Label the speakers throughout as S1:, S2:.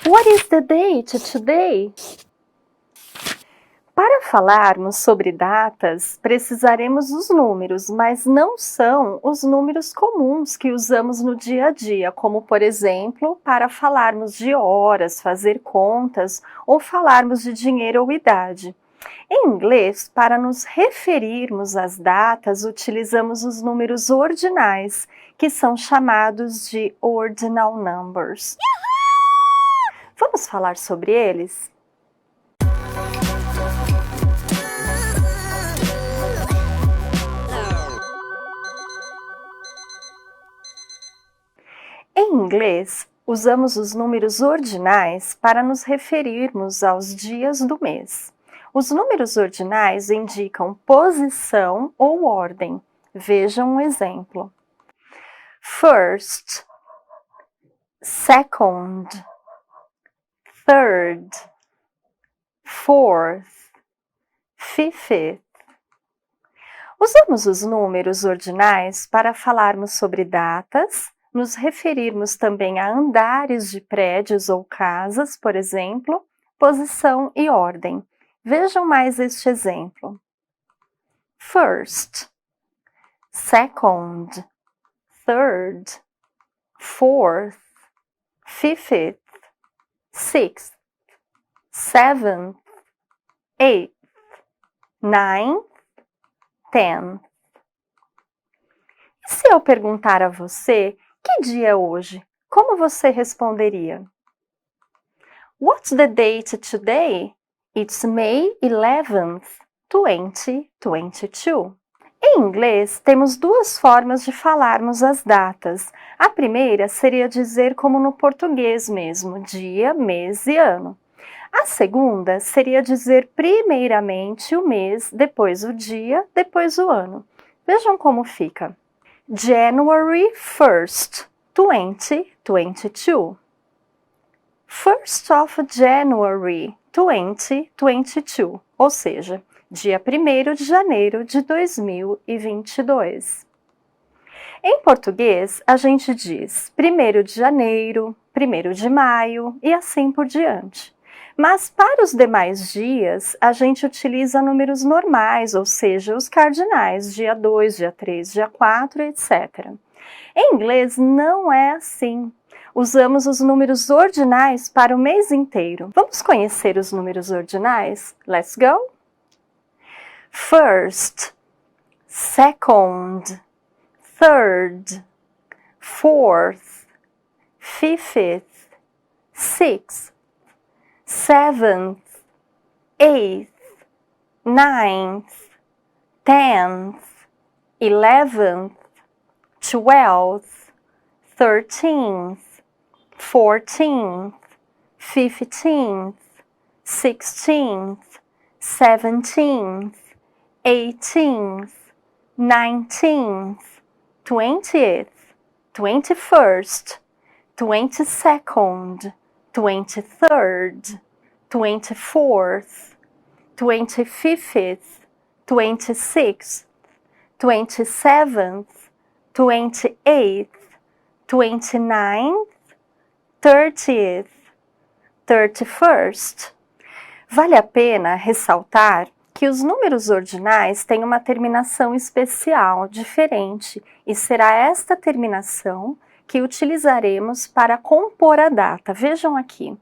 S1: What is the date today? Para falarmos sobre datas, precisaremos dos números, mas não são os números comuns que usamos no dia a dia, como, por exemplo, para falarmos de horas, fazer contas ou falarmos de dinheiro ou idade. Em inglês, para nos referirmos às datas, utilizamos os números ordinais, que são chamados de ordinal numbers. Vamos falar sobre eles? Em inglês, usamos os números ordinais para nos referirmos aos dias do mês. Os números ordinais indicam posição ou ordem. Vejam um exemplo. First, second, third, fourth, fifth. Usamos os números ordinais para falarmos sobre datas, nos referirmos também a andares de prédios ou casas, por exemplo, posição e ordem. Vejam mais este exemplo. First, second, third, fourth, fifth, sixth, seventh, eighth, ninth, tenth. E se eu perguntar a você que dia é hoje, como você responderia? What's the date today? It's May 11th, 2022. Em inglês, temos duas formas de falarmos as datas. A primeira seria dizer como no português mesmo, dia, mês e ano. A segunda seria dizer primeiramente o mês, depois o dia, depois o ano. Vejam como fica. January 1st, 2022. 1st of January, 2022, ou seja, dia 1º de janeiro de 2022. Em português, a gente diz 1º de janeiro, 1º de maio e assim por diante. Mas para os demais dias, a gente utiliza números normais, ou seja, os cardinais, dia 2, dia 3, dia 4, etc. Em inglês, não é assim. Usamos os números ordinais para o mês inteiro. Vamos conhecer os números ordinais? Let's go! First, second, third, fourth, fifth, sixth, seventh, eighth, ninth, 10th, 11th, 12th, 13th, 14th, 15th, 16th, 17th, 18th, 19th, 20th, 21st, 22nd, 23rd, 24th, 25th, 26th, 27th, 28th, 29th, 30th, 31st. Vale a pena ressaltar que os números ordinais têm uma terminação especial, diferente, e será esta terminação que utilizaremos para compor a data. Vejam aqui,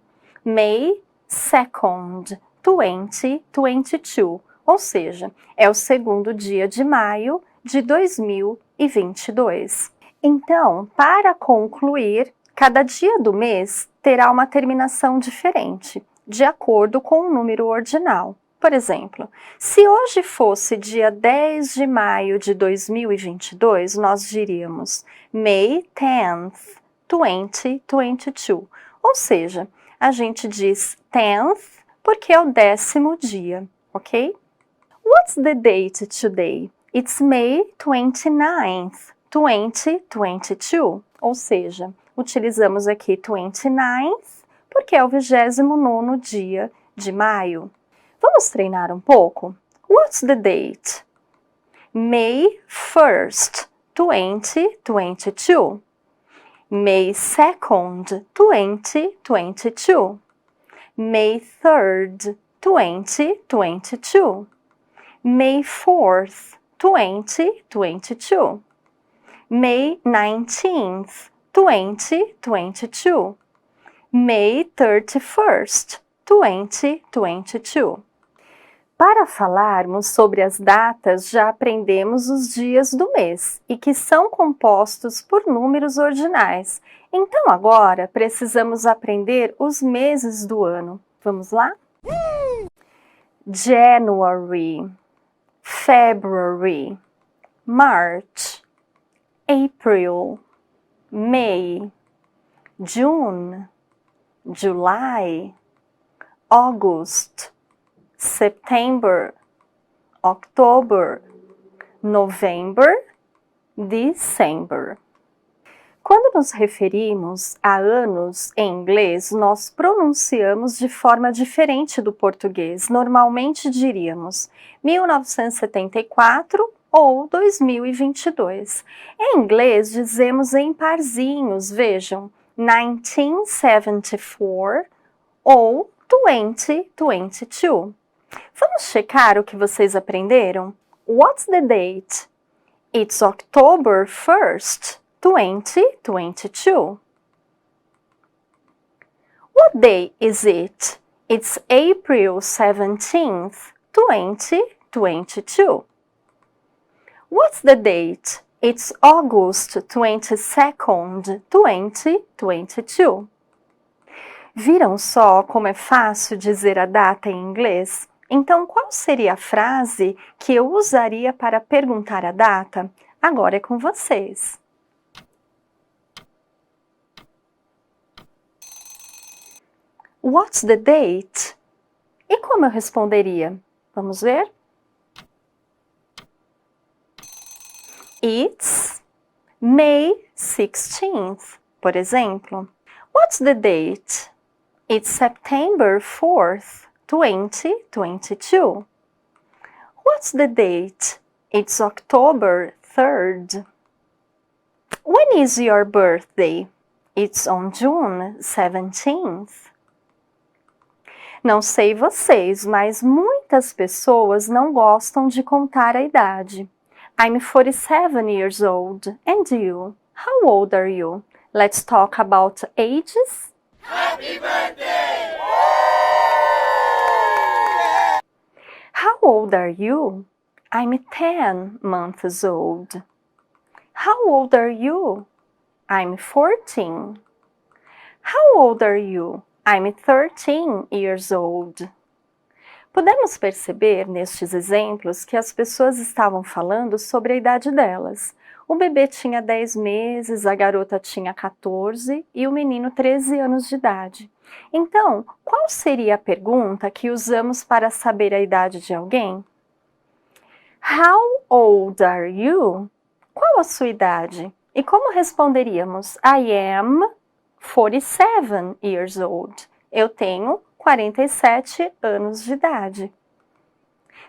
S1: May 2nd, 2022, ou seja, é o segundo dia de maio de 2022. Então, para concluir, cada dia do mês terá uma terminação diferente, de acordo com o número ordinal. Por exemplo, se hoje fosse dia 10 de maio de 2022, nós diríamos May 10th, 2022. Ou seja, a gente diz 10th porque é o 10º dia, ok? What's the date today? It's May 29th, 2022. Ou seja, utilizamos aqui 29th porque é o 29º dia de maio. Vamos treinar um pouco? What's the date? May 1st, 2022. May 2nd, 2022. May 3rd, 2022. May 4th, 2022. May 19th, 2022. May 31st, 2022. Para falarmos sobre as datas, já aprendemos os dias do mês e que são compostos por números ordinais. Então agora precisamos aprender os meses do ano. Vamos lá? January, February, March, April, May, June, July, August, September, October, November, December. Quando nos referimos a anos em inglês, nós pronunciamos de forma diferente do português. Normalmente diríamos 1974 ou 2022. Em inglês, dizemos em parzinhos, vejam, 1974 ou 2022. Vamos checar o que vocês aprenderam? What's the date? It's October 1st, 2022. What day is it? It's April 17th, 2022. What's the date? It's August 22nd, 2022. Viram só como é fácil dizer a data em inglês? Então, qual seria a frase que eu usaria para perguntar a data? Agora é com vocês. What's the date? E como eu responderia? Vamos ver? It's May 16th, por exemplo. What's the date? It's September 4th, 2022. What's the date? It's October 3rd. When is your birthday? It's on June 17th. Não sei vocês, mas muitas pessoas não gostam de contar a idade. I'm 47 years old. And you? How old are you? Let's talk about ages.
S2: Happy birthday!
S1: How old are you? I'm 10 months old. How old are you? I'm 14. How old are you? I'm 13 years old. Podemos perceber nestes exemplos que as pessoas estavam falando sobre a idade delas. O bebê tinha 10 meses, a garota tinha 14 e o menino 13 anos de idade. Então, qual seria a pergunta que usamos para saber a idade de alguém? How old are you? Qual a sua idade? E como responderíamos? I am 47 years old. Eu tenho 47 anos de idade.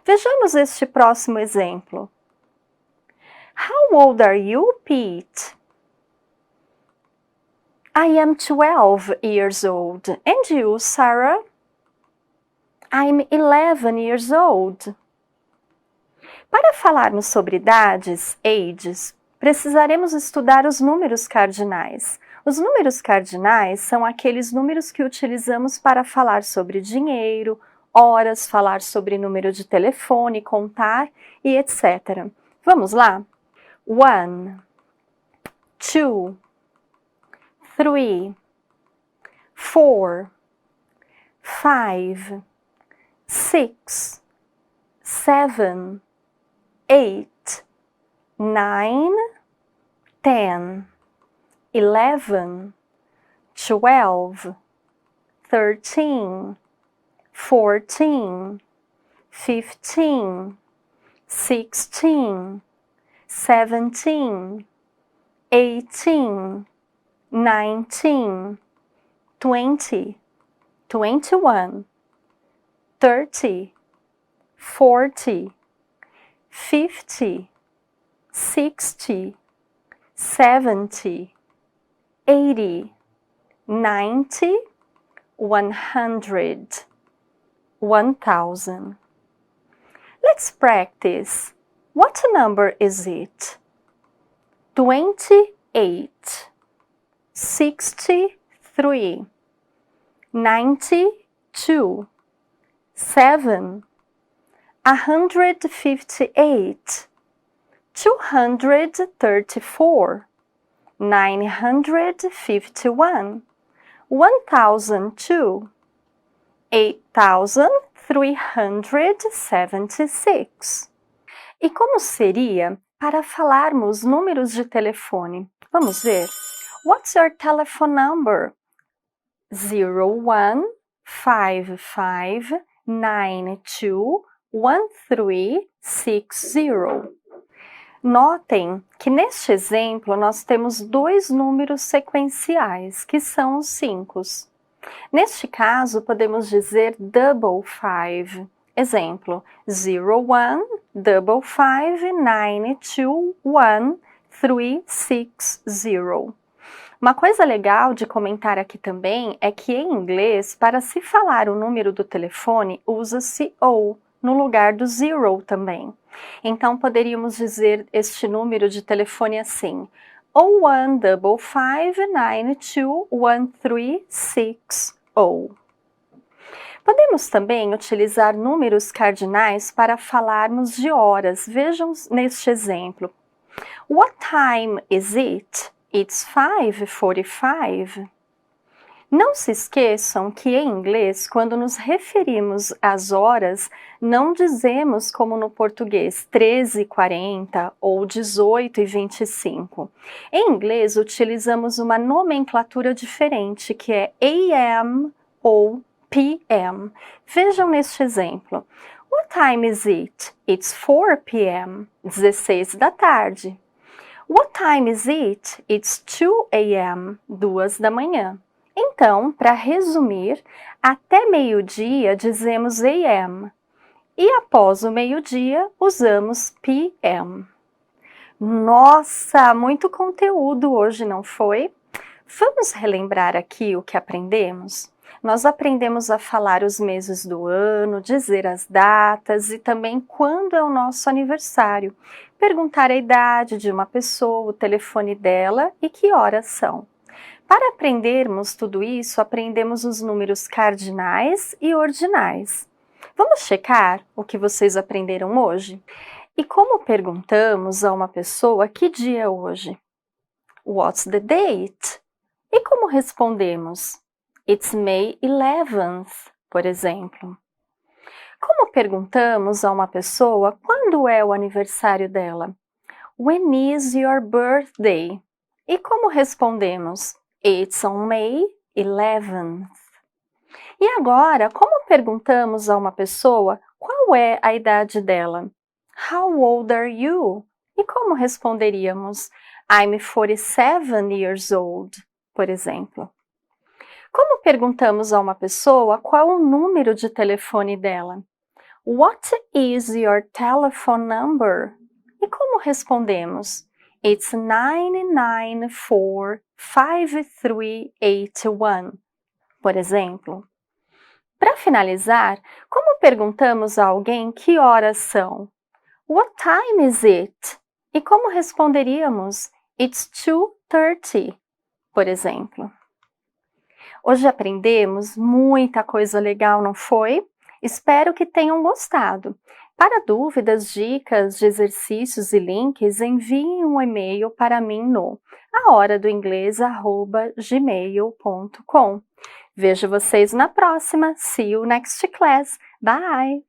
S1: Vejamos este próximo exemplo. How old are you, Pete? I am 12 years old. And you, Sarah? I'm 11 years old. Para falarmos sobre idades, ages, precisaremos estudar os números cardinais. Os números cardinais são aqueles números que utilizamos para falar sobre dinheiro, horas, falar sobre número de telefone, contar e etc. Vamos lá? 1, 2, 3, 4, 5, 6, 7, 8, 9, 10, 11, 12, 13, 14, 15, 16, 17, 18, 19, 20, 21, 30, 40, 50, 60, 70, 80, 90, 100, 1000. Let's practice. What number is it? 28, 63, 92, 7, 158, 234, 951, 1002, 8376. E como seria para falarmos números de telefone? Vamos ver? What's your telephone number? 0155921360. Notem que neste exemplo nós temos dois números sequenciais, que são os 5. Neste caso, podemos dizer double five. Exemplo, 0155921360. Uma coisa legal de comentar aqui também é que em inglês, para se falar o número do telefone, usa-se O no lugar do zero também. Então, poderíamos dizer este número de telefone assim: 0155921360. Podemos também utilizar números cardinais para falarmos de horas. Vejam neste exemplo. What time is it? It's 5:45. Não se esqueçam que em inglês, quando nos referimos às horas, não dizemos como no português 13:40 ou 18:25. Em inglês, utilizamos uma nomenclatura diferente, que é AM ou PM. Vejam neste exemplo. What time is it? It's 4 p.m. 16 da tarde. What time is it? It's 2 a.m. 2 da manhã. Então, para resumir, até meio-dia dizemos AM e após o meio-dia usamos PM. Nossa, muito conteúdo hoje, não foi? Vamos relembrar aqui o que aprendemos? Nós aprendemos a falar os meses do ano, dizer as datas e também quando é o nosso aniversário, perguntar a idade de uma pessoa, o telefone dela e que horas são. Para aprendermos tudo isso, aprendemos os números cardinais e ordinais. Vamos checar o que vocês aprenderam hoje? E como perguntamos a uma pessoa que dia é hoje? What's the date? E como respondemos? It's May 11th, por exemplo. Como perguntamos a uma pessoa quando é o aniversário dela? When is your birthday? E como respondemos? It's on May 11th. E agora, como perguntamos a uma pessoa qual é a idade dela? How old are you? E como responderíamos? I'm 47 years old, por exemplo. Como perguntamos a uma pessoa qual o número de telefone dela? What is your telephone number? E como respondemos? It's 9945381, por exemplo. Para finalizar, como perguntamos a alguém que horas são? What time is it? E como responderíamos? It's 2:30, por exemplo. Hoje aprendemos muita coisa legal, não foi? Espero que tenham gostado. Para dúvidas, dicas de exercícios e links, enviem um e-mail para mim no ahoradoinglês@gmail.com. Vejo vocês na próxima. See you next class. Bye!